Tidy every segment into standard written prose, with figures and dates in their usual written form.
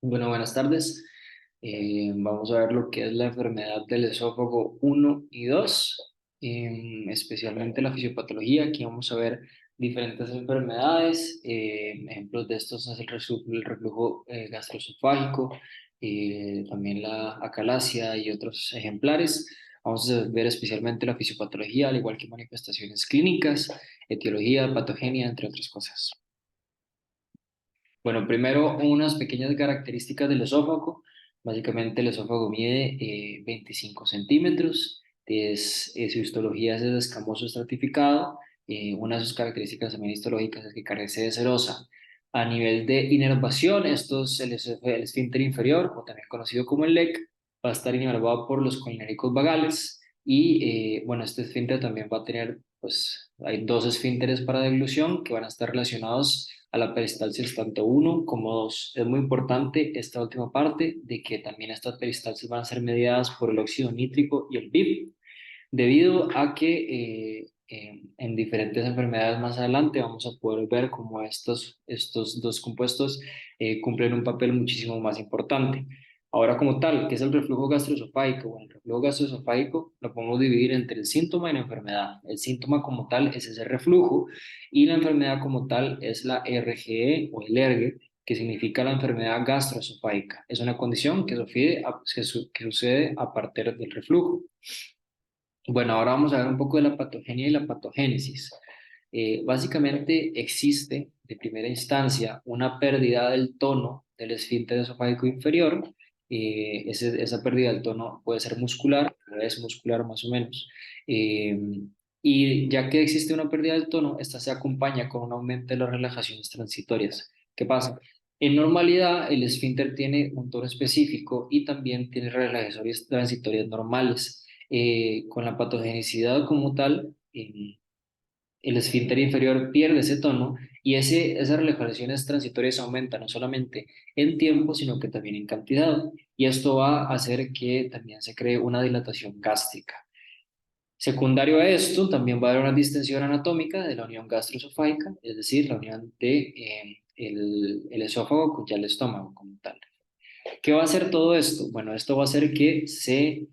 Bueno, buenas tardes. Vamos a ver lo que es la enfermedad del esófago uno y 2, especialmente la fisiopatología. Aquí vamos a ver diferentes enfermedades. Ejemplos de estos es el reflujo gastroesofágico, también la acalasia y otros ejemplares. Vamos a ver especialmente la fisiopatología, al igual que manifestaciones clínicas, etiología, patogenia, entre otras cosas. Bueno, primero unas pequeñas características del esófago. Básicamente el esófago mide 25 centímetros, su histología es de escamoso estratificado. Una de sus características también histológicas es que carece de serosa. A nivel de inervación, el esfínter inferior, o también conocido como el LEC, va a estar inervado por los colinéricos vagales y bueno, este esfínter también va a tener, pues hay dos esfínteres para deglución que van a estar relacionados a la peristalsis tanto uno como 2. Es muy importante esta última parte de que también estas peristalsis van a ser mediadas por el óxido nítrico y el BIP, debido a que en diferentes enfermedades más adelante vamos a poder ver cómo estos dos compuestos cumplen un papel muchísimo más importante. Ahora, como tal, ¿qué es el reflujo gastroesofágico? Bueno, el reflujo gastroesofágico lo podemos dividir entre el síntoma y la enfermedad. El síntoma como tal es ese reflujo y la enfermedad como tal es la RGE o el ERGE, que significa la enfermedad gastroesofágica. Es una condición que sucede a partir del reflujo. Bueno, ahora vamos a ver un poco de la patogenia y la patogénesis. Básicamente existe de primera instancia una pérdida del tono del esfínter esofágico inferior. Esa pérdida del tono puede ser muscular, es muscular más o menos. Eh, y ya que existe una pérdida del tono, esta se acompaña con un aumento de las relajaciones transitorias. ¿Qué pasa? En normalidad, el esfínter tiene un tono específico y también tiene relajaciones transitorias normales. Con la patogenicidad como tal, el esfínter inferior pierde ese tono y esas relajaciones transitorias aumentan no solamente en tiempo, sino que también en cantidad. Y esto va a hacer que también se cree una dilatación gástrica. Secundario a esto, también va a haber una distensión anatómica de la unión gastroesofágica, es decir, la unión de el esófago con ya el estómago como tal. ¿Qué va a hacer todo esto? Bueno, esto va a hacer que se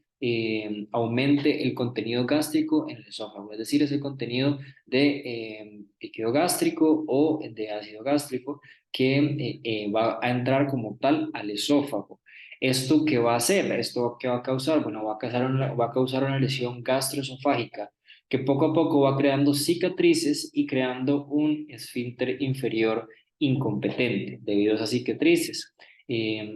aumente el contenido gástrico en el esófago, es decir, ese contenido de líquido gástrico o de ácido gástrico que va a entrar como tal al esófago. ¿Esto qué va a hacer? ¿Esto qué va a causar? Bueno, va a causar una lesión gastroesofágica que poco a poco va creando cicatrices y creando un esfínter inferior incompetente debido a esas cicatrices.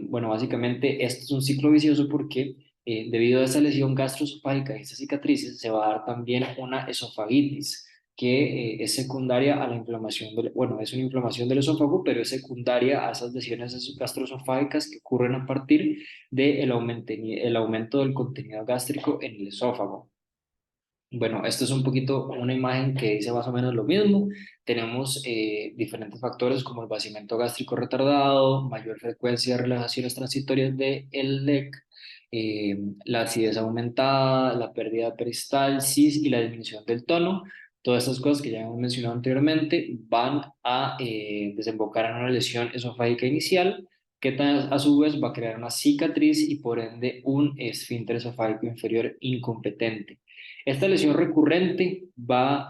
Bueno, básicamente esto es un ciclo vicioso porque debido a esa lesión gastroesofágica y esas cicatrices se va a dar también una esofagitis que es secundaria a la inflamación bueno, es una inflamación del esófago, pero es secundaria a esas lesiones gastroesofágicas que ocurren a partir del el aumento del contenido gástrico en el esófago. Bueno, esto es un poquito una imagen que dice más o menos lo mismo. Tenemos diferentes factores como el vaciamiento gástrico retardado, mayor frecuencia de relajaciones transitorias del LEC, la acidez aumentada, la pérdida de peristalsis y la disminución del tono. Todas estas cosas que ya hemos mencionado anteriormente van a desembocar en una lesión esofágica inicial que a su vez va a crear una cicatriz y por ende un esfínter esofágico inferior incompetente. Esta lesión recurrente bueno,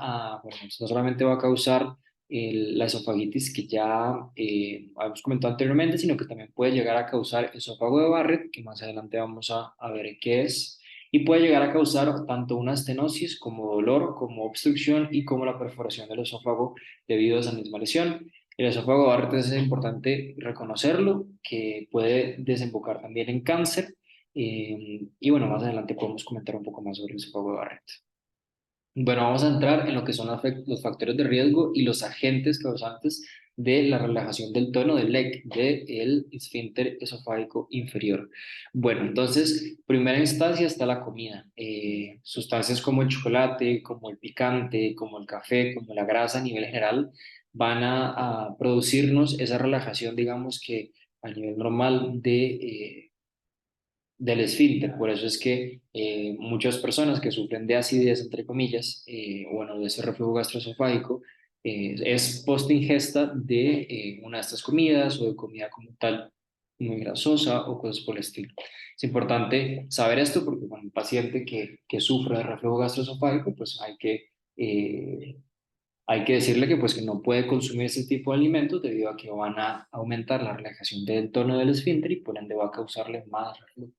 no solamente va a causar la esofagitis que ya hemos comentado anteriormente, sino que también puede llegar a causar esófago de Barrett, que más adelante vamos a ver qué es, y puede llegar a causar tanto una estenosis como dolor, como obstrucción y como la perforación del esófago debido a esa misma lesión. El esófago de Barrett es importante reconocerlo, que puede desembocar también en cáncer y bueno, más adelante podemos comentar un poco más sobre el esófago de Barrett. Bueno, vamos a entrar en lo que son los factores de riesgo y los agentes causantes de la relajación del tono del LEC, del esfínter esofágico inferior. Bueno, entonces, primera instancia está la comida. Sustancias como el chocolate, como el picante, como el café, como la grasa a nivel general, van a producirnos esa relajación, digamos que a nivel normal del esfínter. Por eso es que muchas personas que sufren de acidez, entre comillas, bueno, de ese reflujo gastroesofágico, es post ingesta de una de estas comidas o de comida como tal. muy grasosa o cosas por el estilo. Es importante saber esto porque con un paciente que sufre de reflujo gastroesofágico, pues hay que decirle que, pues, que no puede consumir ese tipo de alimentos debido a que van a aumentar la relajación del tono del esfínter y por ende va a causarle más reflujo.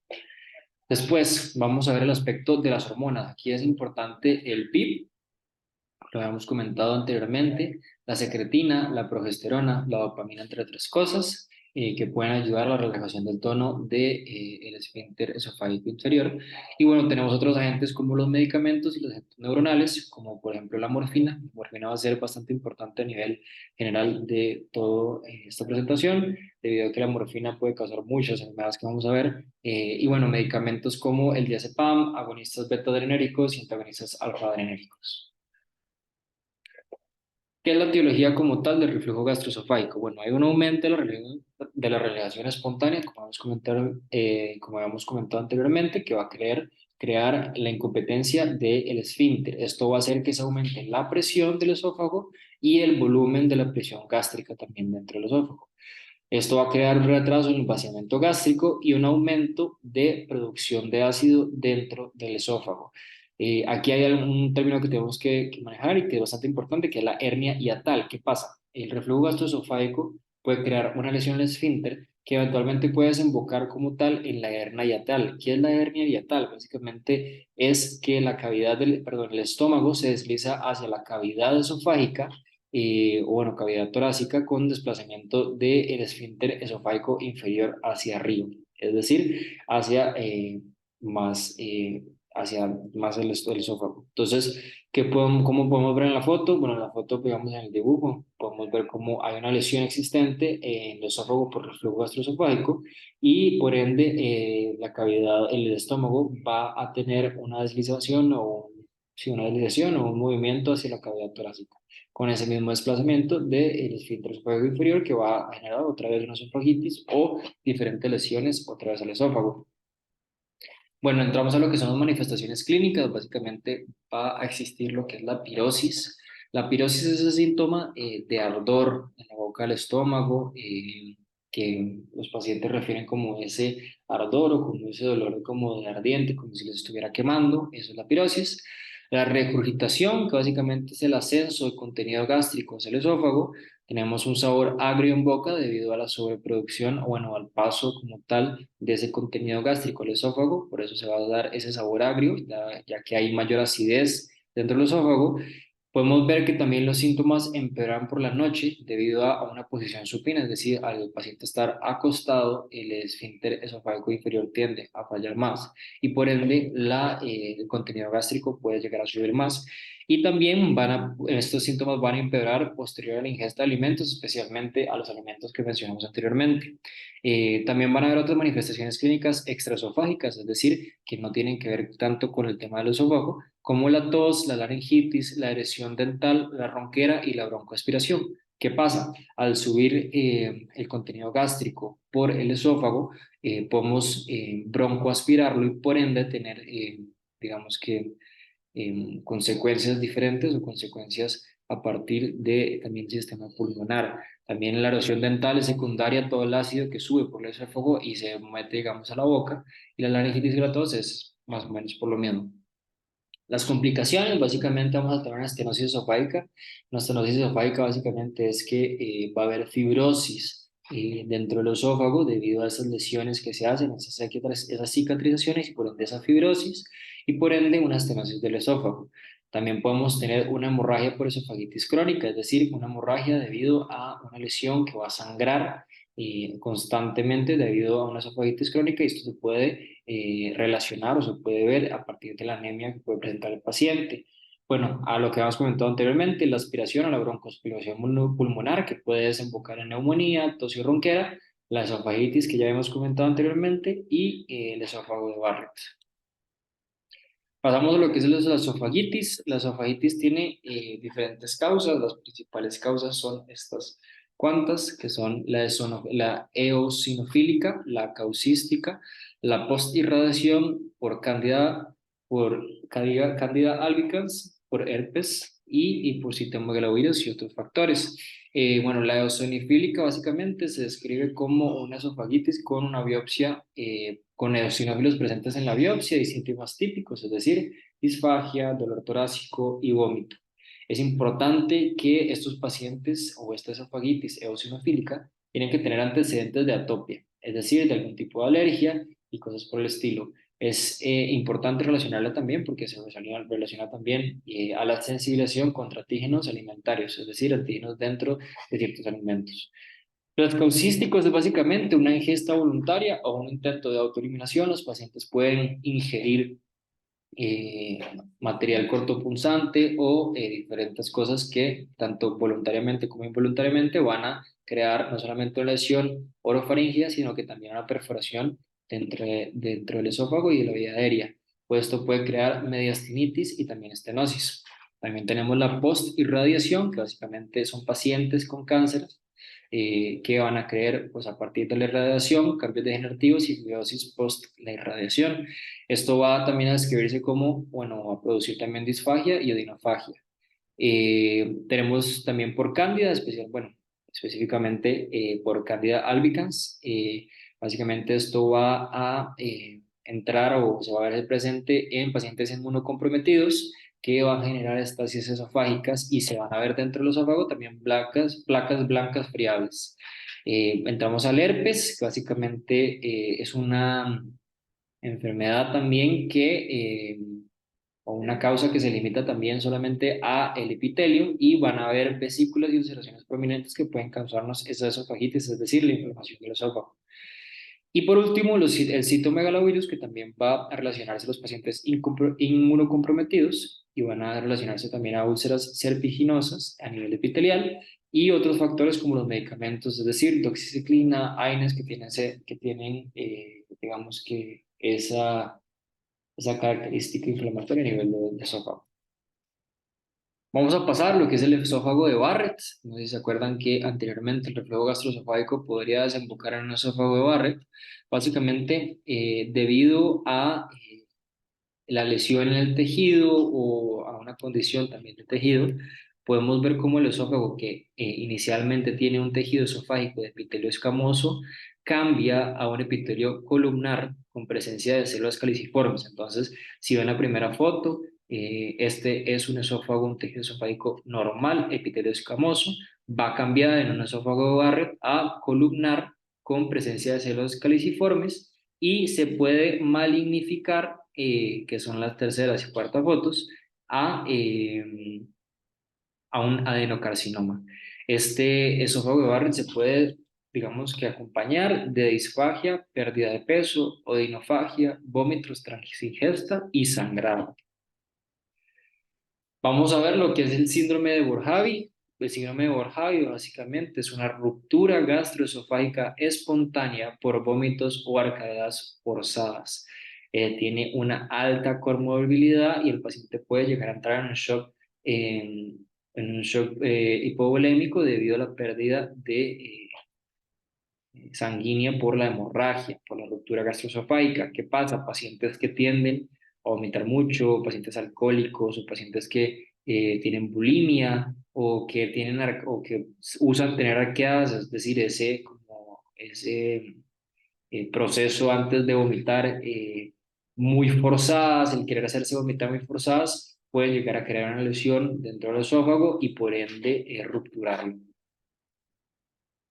Después vamos a ver el aspecto de las hormonas. Aquí es importante el PIB, lo habíamos comentado anteriormente, la secretina, la progesterona, la dopamina, entre otras cosas, que pueden ayudar a la relajación del tono del esfínter esofágico inferior. Y bueno, tenemos otros agentes como los medicamentos y los agentes neuronales, como por ejemplo la morfina. La morfina va a ser bastante importante a nivel general de toda esta presentación, debido a que la morfina puede causar muchas enfermedades que vamos a ver. Y bueno, medicamentos como el diazepam, agonistas beta-adrenérgicos y antagonistas alfa-adrenérgicos. ¿Qué es la etiología como tal del reflujo gastroesofágico? Bueno, hay un aumento de la relajación espontánea, como habíamos comentado anteriormente, que va a crear la incompetencia del esfínter. Esto va a hacer que se aumente la presión del esófago y el volumen de la presión gástrica también dentro del esófago. Esto va a crear un retraso en el vaciamiento gástrico y un aumento de producción de ácido dentro del esófago. Aquí hay un término que tenemos que manejar y que es bastante importante, que es la hernia hiatal. ¿Qué pasa? El reflujo gastroesofágico puede crear una lesión en el esfínter que eventualmente puede desembocar como tal en la hernia hiatal. ¿Qué es la hernia hiatal? Básicamente es que la cavidad el estómago se desliza hacia la cavidad esofágica, o bueno, cavidad torácica con desplazamiento del esfínter esofágico inferior hacia arriba, es decir, más, eh, hacia más el esófago. Entonces, ¿cómo podemos ver en la foto? Bueno, en la foto, digamos, en el dibujo, podemos ver cómo hay una lesión existente en el esófago por reflujo gastroesofágico y por ende la cavidad, el estómago va a tener una deslización sí, una deslización o un movimiento hacia la cavidad torácica con ese mismo desplazamiento del esfínter esofágico inferior que va a generar otra vez una esofagitis o diferentes lesiones otra vez al esófago. Bueno, entramos a lo que son las manifestaciones clínicas. Básicamente va a existir lo que es la pirosis. La pirosis es ese síntoma de ardor en la boca del estómago, que los pacientes refieren como ese ardor o como ese dolor como de ardiente, como si les estuviera quemando. Eso es la pirosis. La regurgitación, que básicamente es el ascenso del contenido gástrico hacia el esófago. Tenemos un sabor agrio en boca debido a la sobreproducción o bueno, al paso como tal de ese contenido gástrico al esófago, por eso se va a dar ese sabor agrio, ya que hay mayor acidez dentro del esófago. Podemos ver que también los síntomas empeoran por la noche debido a una posición supina, es decir, al paciente estar acostado, el esfínter esofágico inferior tiende a fallar más y por ende el contenido gástrico puede llegar a subir más. Y también estos síntomas van a empeorar posterior a la ingesta de alimentos, especialmente a los alimentos que mencionamos anteriormente. También van a haber otras manifestaciones clínicas extraesofágicas, es decir, que no tienen que ver tanto con el tema del esófago, como la tos, la laringitis, la erosión dental, la ronquera y la broncoaspiración. ¿Qué pasa? Al subir el contenido gástrico por el esófago, podemos broncoaspirarlo y por ende tener, digamos que, consecuencias diferentes o consecuencias a partir de también el sistema pulmonar. También la erosión dental es secundaria a todo el ácido que sube por el esófago y se mete, digamos, a la boca. Y la laringitis y la tos es más o menos por lo mismo. Las complicaciones, básicamente vamos a tener una estenosis esofágica. Una estenosis esofágica básicamente es que va a haber fibrosis dentro del esófago debido a esas lesiones que se hacen, esas cicatrizaciones y por ende esa fibrosis y por ende una estenosis del esófago. También podemos tener una hemorragia por esofagitis crónica, es decir, una hemorragia debido a una lesión que va a sangrar constantemente debido a una esofagitis crónica y esto se puede relacionar o se puede ver a partir de la anemia que puede presentar el paciente. Bueno, a lo que habíamos comentado anteriormente, la aspiración o la broncoaspiración pulmonar que puede desembocar en neumonía, tos y ronquera, la esofagitis que ya hemos comentado anteriormente y el esófago de Barrett. Pasamos a lo que es la esofagitis. La esofagitis tiene diferentes causas. Las principales causas son estas cuantas, que son la eosinofílica, la causística, la postirradiación por Candida albicans, por herpes, y por citomegalovirus y otros factores. Bueno, la eosinofílica básicamente se describe como una esofagitis con una biopsia, con eosinófilos presentes en la biopsia y síntomas típicos, es decir, disfagia, dolor torácico y vómito. Es importante que estos pacientes o esta esofagitis eosinofílica tienen que tener antecedentes de atopia, es decir, de algún tipo de alergia y cosas por el estilo. Es importante relacionarla también porque se relaciona también a la sensibilización contra antígenos alimentarios, es decir, antígenos dentro de ciertos alimentos. Los causísticos es básicamente una ingesta voluntaria o un intento de autoeliminación. Los pacientes pueden ingerir eh, material cortopunzante o diferentes cosas que tanto voluntariamente como involuntariamente van a crear no solamente una lesión orofaringea, sino que también una perforación dentro del esófago y de la vía aérea. Pues esto puede crear mediastinitis y también estenosis. También tenemos la postirradiación, que básicamente son pacientes con cáncer que van a creer pues, a partir de la irradiación, cambios degenerativos y fibrosis post la irradiación. Esto va también a describirse como, bueno, a producir también disfagia y odinofagia. Tenemos también por cándida, bueno, específicamente por cándida albicans. Básicamente esto va a entrar o se va a ver presente en pacientes inmunocomprometidos que van a generar estasis esofágicas y se van a ver dentro del esófago también placas blancas friables. Entramos al herpes, que básicamente es una enfermedad también o una causa que se limita también solamente a el epitelio y van a haber vesículas y ulceraciones prominentes que pueden causarnos esa esofagitis, es decir, la inflamación del esófago. Y por último, el citomegalovirus, que también va a relacionarse a los pacientes inmunocomprometidos y van a relacionarse también a úlceras serpiginosas a nivel epitelial y otros factores como los medicamentos, es decir, doxiciclina, AINES que tienen digamos que esa característica inflamatoria a nivel de esófago. Vamos a pasar lo que es el esófago de Barrett. No sé si se acuerdan que anteriormente el reflujo gastroesofágico podría desembocar en un esófago de Barrett. Básicamente, debido a la lesión en el tejido o a una condición también del tejido, podemos ver cómo el esófago, que inicialmente tiene un tejido esofágico de epitelio escamoso, cambia a un epitelio columnar con presencia de células caliciformes. Entonces, si ven la primera foto, este es un esófago, un tejido esofágico normal, epitelio escamoso, va a cambiar en un esófago de Barrett a columnar con presencia de células caliciformes y se puede malignificar, que son las terceras y cuartas fotos, a, eh, a un adenocarcinoma. Este esófago de Barrett se puede, digamos que acompañar de disfagia, pérdida de peso, odinofagia, vómitos tras ingesta y sangrado. Vamos a ver lo que es el síndrome de Borjavi. El síndrome de Borjavi básicamente es una ruptura gastroesofágica espontánea por vómitos o arcadas forzadas. Tiene una alta comorbilidad y el paciente puede llegar a entrar en un shock hipovolémico debido a la pérdida de sanguínea por la hemorragia, por la ruptura gastroesofágica. ¿Qué pasa? Pacientes que tienden a vomitar mucho, pacientes alcohólicos o pacientes que tienen bulimia o que o que usan tener arqueadas, es decir, ese proceso antes de vomitar muy forzadas, el querer hacerse vomitar muy forzadas, puede llegar a crear una lesión dentro del esófago y por ende rupturarlo.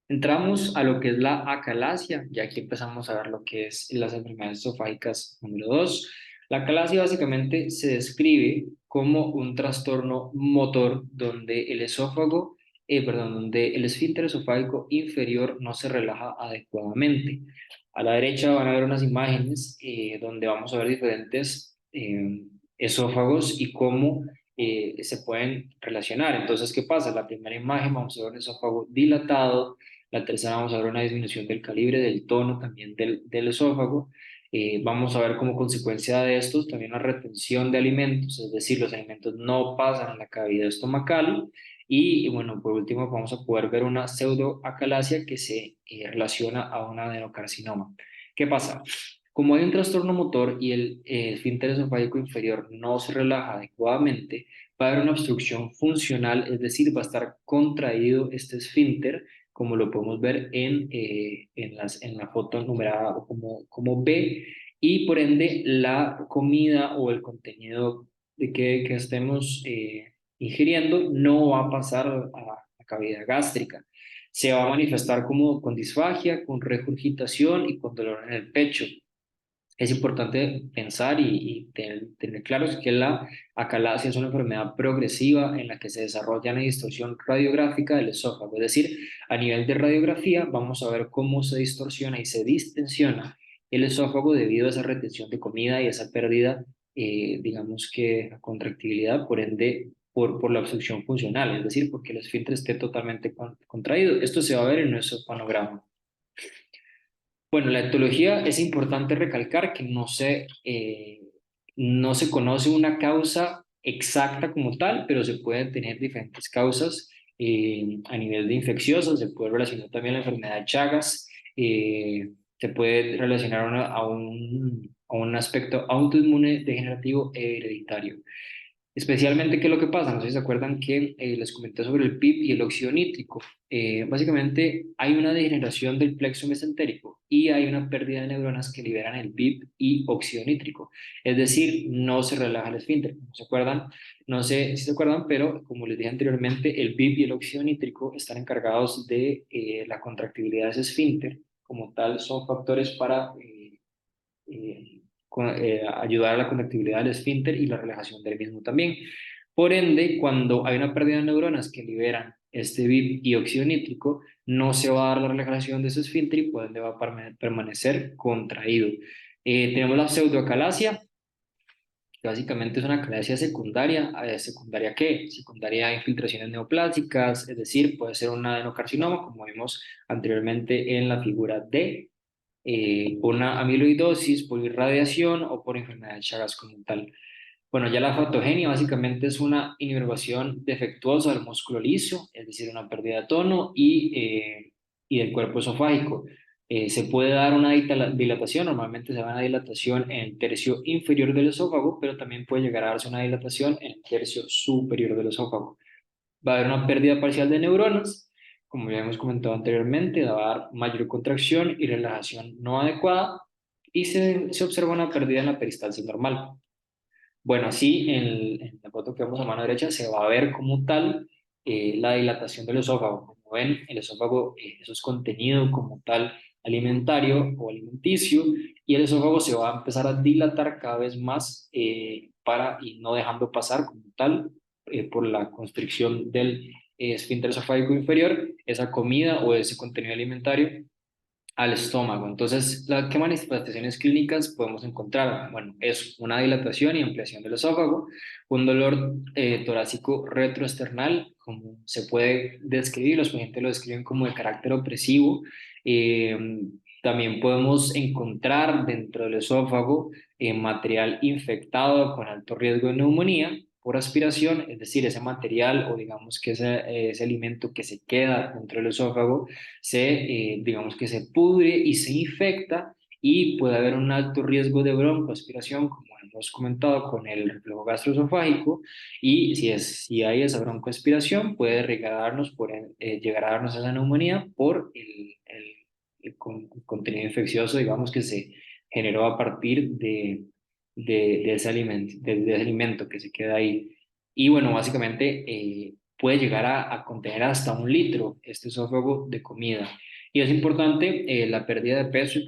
Entramos a lo que es la acalasia, y aquí empezamos a ver lo que es las enfermedades esofágicas número 2. La acalasia básicamente se describe como un trastorno motor donde donde el esfínter esofágico inferior no se relaja adecuadamente. A la derecha van a ver unas imágenes donde vamos a ver diferentes esófagos y cómo se pueden relacionar. Entonces, ¿qué pasa? La primera imagen vamos a ver un esófago dilatado, la tercera vamos a ver una disminución del calibre, del tono también del esófago. Vamos a ver como consecuencia de estos también la retención de alimentos, es decir, los alimentos no pasan a la cavidad estomacal. Y bueno, por último vamos a poder ver una pseudoacalasia que se relaciona a un adenocarcinoma. ¿Qué pasa? Como hay un trastorno motor y el esfínter esofágico inferior no se relaja adecuadamente, va a haber una obstrucción funcional, es decir, va a estar contraído este esfínter, como lo podemos ver en la foto numerada como B, y por ende la comida o el contenido que estemos ingiriendo no va a pasar a la cavidad gástrica. Se va a manifestar como con disfagia, con regurgitación y con dolor en el pecho. Es importante pensar y tener claro que la acalasia es una enfermedad progresiva en la que se desarrolla una distorsión radiográfica del esófago. Es decir, a nivel de radiografía vamos a ver cómo se distorsiona y se distensiona el esófago debido a esa retención de comida y esa pérdida, digamos que contractibilidad, por ende, por la obstrucción funcional, es decir, porque el esfínter esté totalmente contraído. Esto se va a ver en nuestro panograma. Bueno, la etología es importante recalcar que no se conoce una causa exacta como tal, pero se pueden tener diferentes causas a nivel de infecciosa, se puede relacionar también la enfermedad de Chagas, se puede relacionar a un aspecto autoinmune degenerativo e hereditario. Especialmente, ¿qué es lo que pasa? No sé si se acuerdan que les comenté sobre el PIB y el óxido nítrico. Básicamente, hay una degeneración del plexo mesentérico y hay una pérdida de neuronas que liberan el PIB y óxido nítrico. Es decir, no se relaja el esfínter. ¿No se acuerdan? No sé si se acuerdan, pero como les dije anteriormente, el PIB y el óxido nítrico están encargados de la contractibilidad de ese esfínter. Como tal, son factores para ayudar a la conectividad del esfínter y la relajación del mismo también. Por ende, cuando hay una pérdida de neuronas que liberan este BIP y óxido nítrico, no se va a dar la relajación de ese esfínter y por ende va a permanecer contraído. Tenemos la pseudoacalasia, que básicamente es una acalasia secundaria. ¿Secundaria qué? Secundaria a infiltraciones neoplásicas, es decir, puede ser un adenocarcinoma, como vimos anteriormente en la figura D, por una amiloidosis, por irradiación o por enfermedad de Chagas como tal. Bueno, ya la fotogenia básicamente es una inervación defectuosa del músculo liso, es decir, una pérdida de tono y del cuerpo esofágico. Se puede dar una dilatación, normalmente se da una dilatación en el tercio inferior del esófago, pero también puede llegar a darse una dilatación en el tercio superior del esófago. Va a haber una pérdida parcial de neuronas, como ya hemos comentado anteriormente, va a dar mayor contracción y relajación no adecuada y se observa una pérdida en la peristalsis normal. Bueno, así en la foto que vemos a mano derecha se va a ver como tal la dilatación del esófago. Como ven, el esófago, eso es contenido como tal alimentario o alimenticio y el esófago se va a empezar a dilatar cada vez más y no dejando pasar como tal por la constricción del esfínter esofágico inferior esa comida o ese contenido alimentario al estómago. Entonces, ¿qué manifestaciones clínicas podemos encontrar? Bueno, es una dilatación y ampliación del esófago, un dolor torácico retroesternal, como se puede describir, los pacientes lo describen como de carácter opresivo. Eh, También podemos encontrar dentro del esófago material infectado con alto riesgo de neumonía por aspiración, es decir, ese material o digamos que ese alimento que se queda dentro del esófago digamos que se pudre y se infecta y puede haber un alto riesgo de broncoaspiración, como hemos comentado con el reflujo gastroesofágico, y si hay esa broncoaspiración puede llegar a darnos esa neumonía por el contenido infeccioso, digamos, que se generó a partir de ese alimento que se queda ahí. Y bueno, básicamente puede llegar a contener hasta 1 litro este esófago de comida. Y es importante la pérdida de peso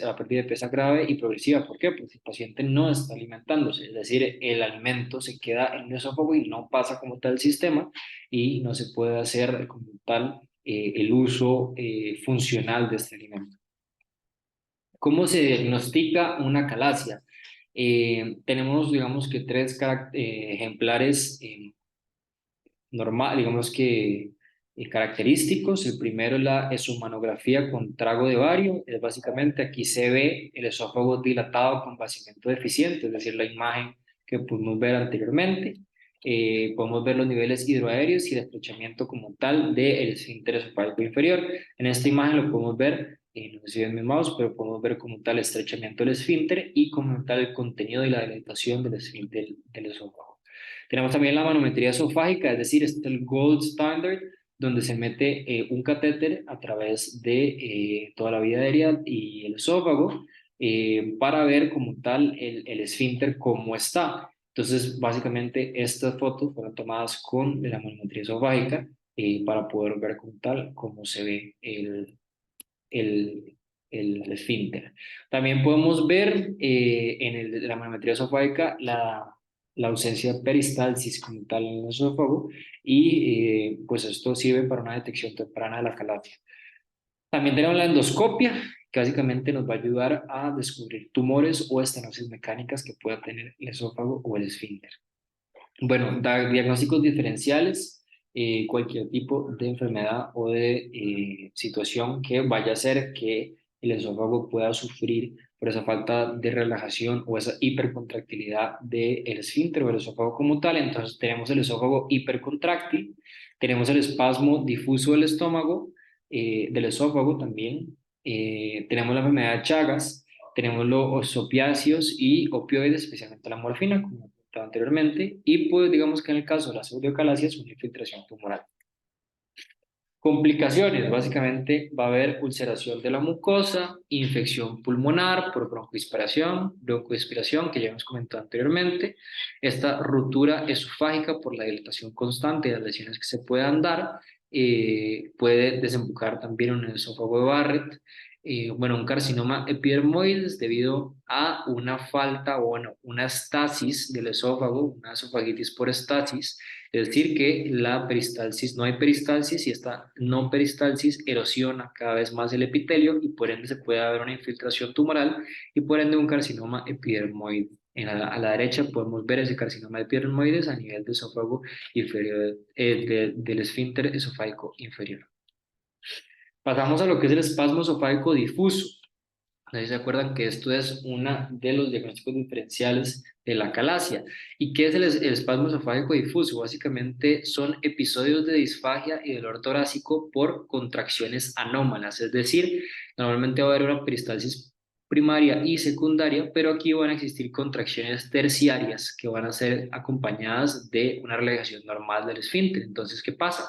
la pérdida de peso grave y progresiva. ¿Por qué? Porque el paciente no está alimentándose, es decir, el alimento se queda en el esófago y no pasa como tal el sistema y no se puede hacer como tal el uso funcional de este alimento. ¿Cómo se diagnostica una calasia? Tenemos, digamos que tres ejemplares digamos que característicos. El primero es la eshumanografía con trago de bario. Es básicamente aquí se ve el esófago dilatado con vaciamiento deficiente, es decir, la imagen que pudimos ver anteriormente. Podemos ver los niveles hidroaéreos y el estrechamiento como tal del esfínter esofágico inferior. En esta imagen lo podemos ver no sé si ven mi mouse, pero podemos ver como tal el estrechamiento del esfínter y como tal el contenido y la dilatación del esfínter del esófago. Tenemos también la manometría esofágica, es decir, este es el gold standard, donde se mete un catéter a través de toda la vía aérea y el esófago para ver como tal el esfínter cómo está. Entonces, básicamente, estas fotos fueron tomadas con la manometría esofágica para poder ver como tal cómo se ve el, el esfínter. También podemos ver en la manometría esofágica la ausencia de peristalsis como tal en el esófago y pues esto sirve para una detección temprana de la calatia. También tenemos la endoscopia, que básicamente nos va a ayudar a descubrir tumores o estenosis mecánicas que pueda tener el esófago o el esfínter. Bueno, diagnósticos diferenciales, cualquier tipo de enfermedad o de situación que vaya a hacer que el esófago pueda sufrir por esa falta de relajación o esa hipercontractilidad del esfínter o el esófago como tal. Entonces tenemos el esófago hipercontráctil, tenemos el espasmo difuso del estómago, del esófago también, tenemos la enfermedad de Chagas, tenemos los opiáceos y opioides, especialmente la morfina, como comentaba anteriormente, y pues digamos que en el caso de la pseudocalacia es una infiltración tumoral. Complicaciones, básicamente va a haber ulceración de la mucosa, infección pulmonar por broncoaspiración, que ya hemos comentado anteriormente, esta ruptura esofágica por la dilatación constante de las lesiones que se puedan dar, puede desembocar también en un esófago de Barrett, bueno, un carcinoma epidermoides debido a una falta o bueno, una estasis del esófago, una esofagitis por estasis, es decir, que la peristalsis, no hay peristalsis y esta no peristalsis erosiona cada vez más el epitelio y por ende se puede haber una infiltración tumoral y por ende un carcinoma epidermoide. A la derecha podemos ver ese carcinoma epidermoides a nivel del esófago inferior, del esfínter esofágico inferior. Pasamos a lo que es el espasmo esofágico difuso. No sé si se acuerdan que esto es uno de los diagnósticos diferenciales de la calasia. ¿Y qué es el espasmo esofágico difuso? Básicamente son episodios de disfagia y dolor torácico por contracciones anómalas, es decir, normalmente va a haber una peristalsis primaria y secundaria, pero aquí van a existir contracciones terciarias que van a ser acompañadas de una relajación normal del esfínter. Entonces, ¿qué pasa?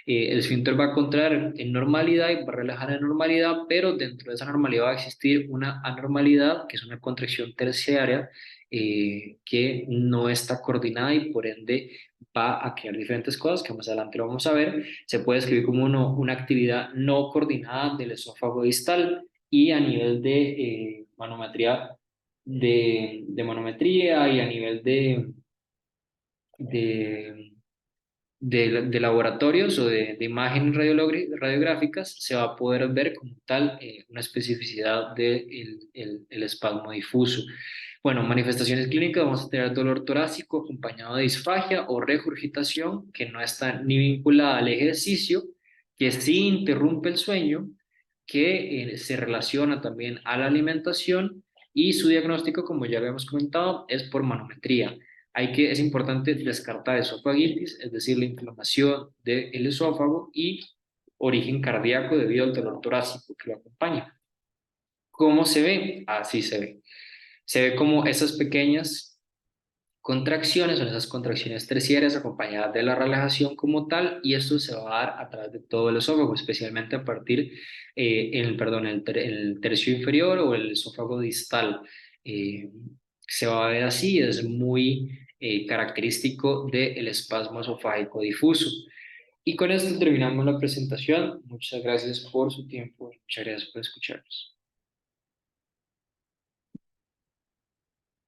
El esfínter va a contraer en normalidad y va a relajar en normalidad, pero dentro de esa normalidad va a existir una anormalidad, que es una contracción terciaria, que no está coordinada y por ende va a crear diferentes cosas que más adelante lo vamos a ver. Se puede describir como una actividad no coordinada del esófago distal y a nivel de manometría, de manometría y a nivel de de laboratorios o de imágenes radiográficas, se va a poder ver como tal una especificidad del el espasmo difuso. Bueno, manifestaciones clínicas, vamos a tener dolor torácico acompañado de disfagia o regurgitación que no está ni vinculada al ejercicio, que sí interrumpe el sueño, que se relaciona también a la alimentación y su diagnóstico, como ya habíamos comentado, es por manometría. Es importante descartar esofagitis, es decir, la inflamación del esófago y origen cardíaco debido al dolor torácico que lo acompaña. ¿Cómo se ve? Así se ve. Se ve como esas pequeñas contracciones, son esas contracciones terciarias acompañadas de la relajación como tal, y esto se va a dar a través de todo el esófago, especialmente a partir, el tercio inferior o el esófago distal. Eh, Se va a ver así, es muy característico del espasmo esofágico difuso. Y con esto terminamos la presentación. Muchas gracias por su tiempo y muchas gracias por escucharnos.